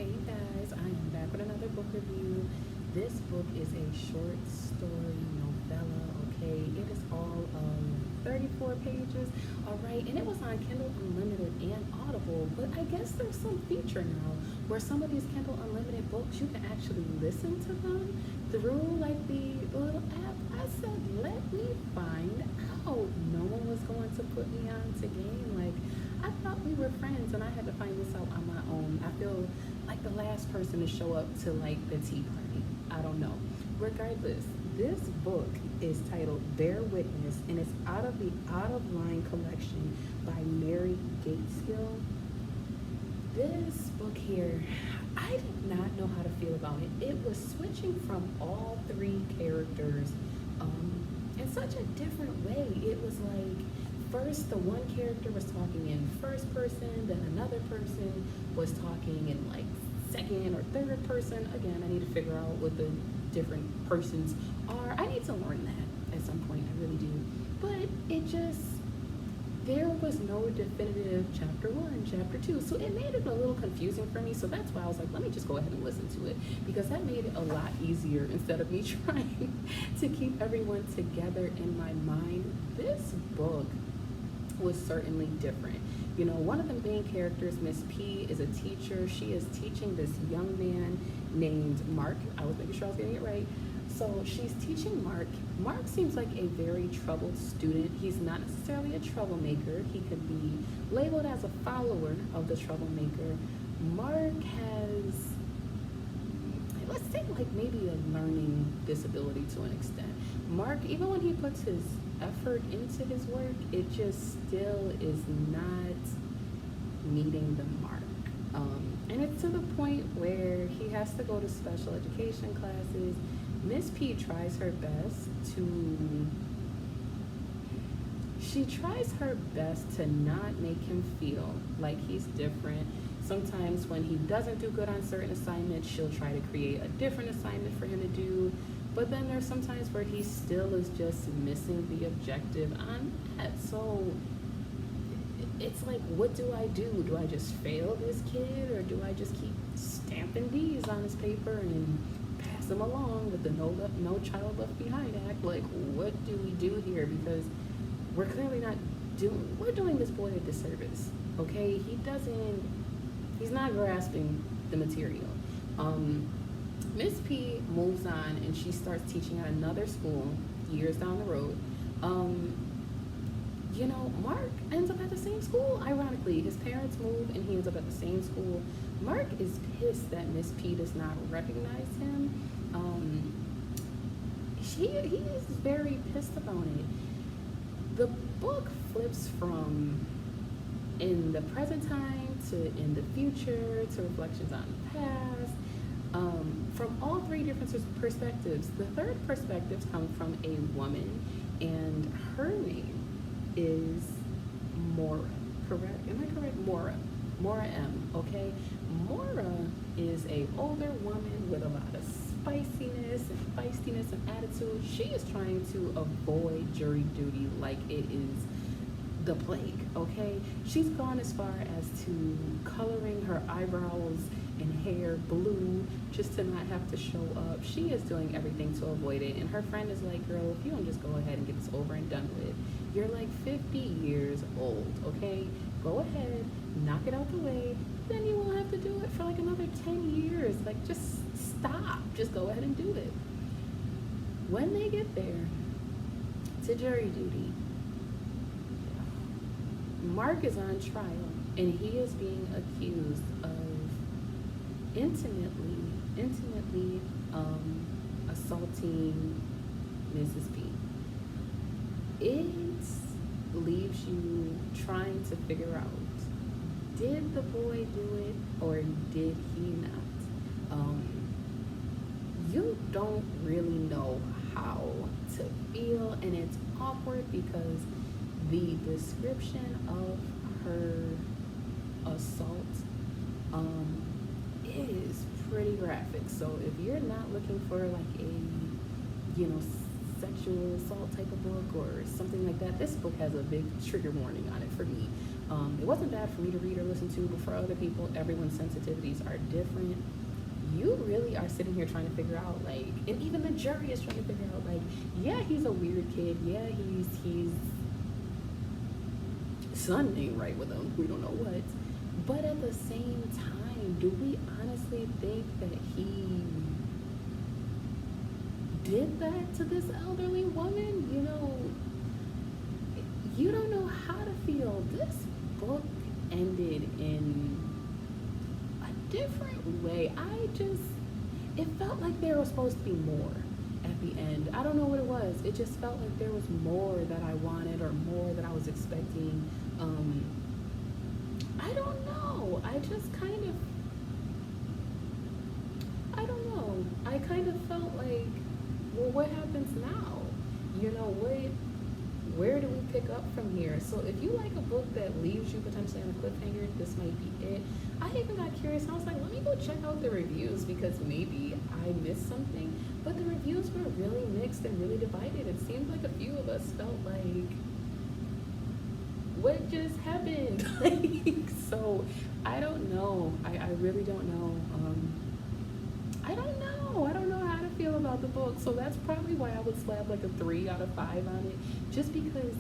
Hey guys, I am back with another book review. This book is a short story novella, okay? It is all of 34 pages, all right? And it was on Kindle Unlimited and Audible, but I guess there's some feature now where some of these Kindle Unlimited books, you can actually listen to them through like the little app. I said, let me find out. No one was going to put me on to game. Like, I thought we were friends and I had to find this out on my own. I feel like the last person to show up to like the tea party. I don't know. Regardless, this book is titled Bear Witness and it's out of the Out of Line collection by Mary Gateskill. This book here, I did not know how to feel about it. It was switching from all three characters in such a different way. It was like first the one character was talking in first person, then another person was talking in like second or third person. Again, I need to figure out what the different persons are. I need to learn that at some point, I really do. But it just, there was no definitive chapter one, chapter two. So it made it a little confusing for me. So that's why I was like, let me just go ahead and listen to it, because that made it a lot easier instead of me trying to keep everyone together in my mind. This book was certainly different. You know, one of the main characters, Miss P, is a teacher. She is teaching this young man named Mark. I was making sure I was getting it right. So she's teaching Mark. Mark seems like a very troubled student. He's not necessarily a troublemaker. He could be labeled as a follower of the troublemaker. Mark has, let's say, like maybe a learning disability to an extent. Mark, even when he puts his effort into his work, it just still is not meeting the mark. And it's to the point where he has to go to special education classes. Miss P tries her best to not make him feel like he's different. Sometimes when he doesn't do good on certain assignments, she'll try to create a different assignment for him to do. But then there's sometimes where he still is just missing the objective on that. So it's like, what do I do? Do I just fail this kid, or do I just keep stamping D's on his paper and pass him along with the no child left behind act? Like, what do we do here? Because we're clearly not we're doing this boy a disservice, okay? He's not grasping the material. Miss P moves on and she starts teaching at another school years down the road. You know, Mark ends up at the same school, ironically. His parents move and he ends up at the same school. Mark is pissed that Miss P does not recognize him. He is very pissed about it. The book flips from in the present time to in the future to reflections on the past. From all three different perspectives. The third perspective comes from a woman, and her name is Mora, correct? Am I correct? Mora M, okay? Mora is a older woman with a lot of spiciness and feistiness and attitude. She is trying to avoid jury duty like it is the plague, okay? She's gone as far as to coloring her eyebrows and hair blue just to not have to show up. She is doing everything to avoid it, and her friend is like, girl, if you don't just go ahead and get this over and done with, you're like 50 years old, okay? Go ahead, knock it out the way, then you won't have to do it for like another 10 years. Like, just stop, just go ahead and do it. When they get there to jury duty, Mark is on trial and he is being accused of intimately assaulting Mrs. P. It leaves you trying to figure out, did the boy do it or did he not? You don't really know how to feel, and it's awkward because the description of her assault is pretty graphic. So if you're not looking for like a, you know, sexual assault type of book or something like that, this book has a big trigger warning on it for me. It wasn't bad for me to read or listen to, but for other people, everyone's sensitivities are different. You really are sitting here trying to figure out, like, and even the jury is trying to figure out, like, yeah, he's a weird kid. Yeah, he's son ain't right with him. We don't know what. But at the same time, do we honestly think that he did that to this elderly woman? You don't know how to feel. This book ended in a different way. It felt like there was supposed to be more at the end. I don't know what it was. It just felt like there was more that I wanted or more that I was expecting. I don't know. I don't know. I kind of felt like, well, what happens now? Where do we pick up from here? So if you like a book that leaves you potentially on a cliffhanger, this might be it. I even got curious and I was like, let me go check out the reviews because maybe I missed something. But the reviews were really mixed and really divided. It seemed like a few of us felt like, what just happened? So I don't know. I really don't know. I don't know. I don't know how to feel about the book. So that's probably why I would slap like a 3 out of 5 on it. Just because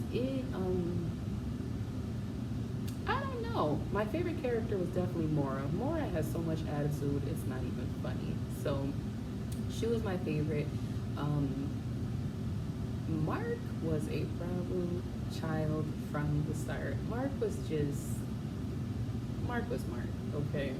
I don't know. My favorite character was definitely Mora. Mora has so much attitude, it's not even funny. So she was my favorite. Mark was a problem child from the start. Mark was Mark, okay?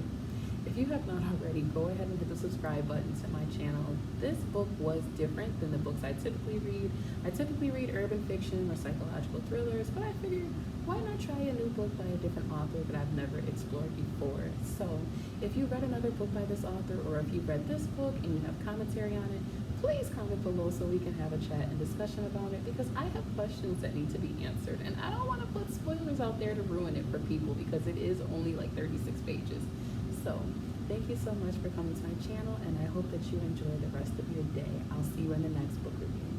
If you have not already, go ahead and hit the subscribe button to my channel. This book was different than the books I typically read. I typically read urban fiction or psychological thrillers, but I figured, why not try a new book by a different author that I've never explored before? So if you read another book by this author, or if you've read this book and you have commentary on it, please comment below so we can have a chat and discussion about it, because I have questions that need to be answered and I don't want to put spoilers out there to ruin it for people because it is only like 36 pages. So thank you so much for coming to my channel, and I hope that you enjoy the rest of your day. I'll see you in the next book review.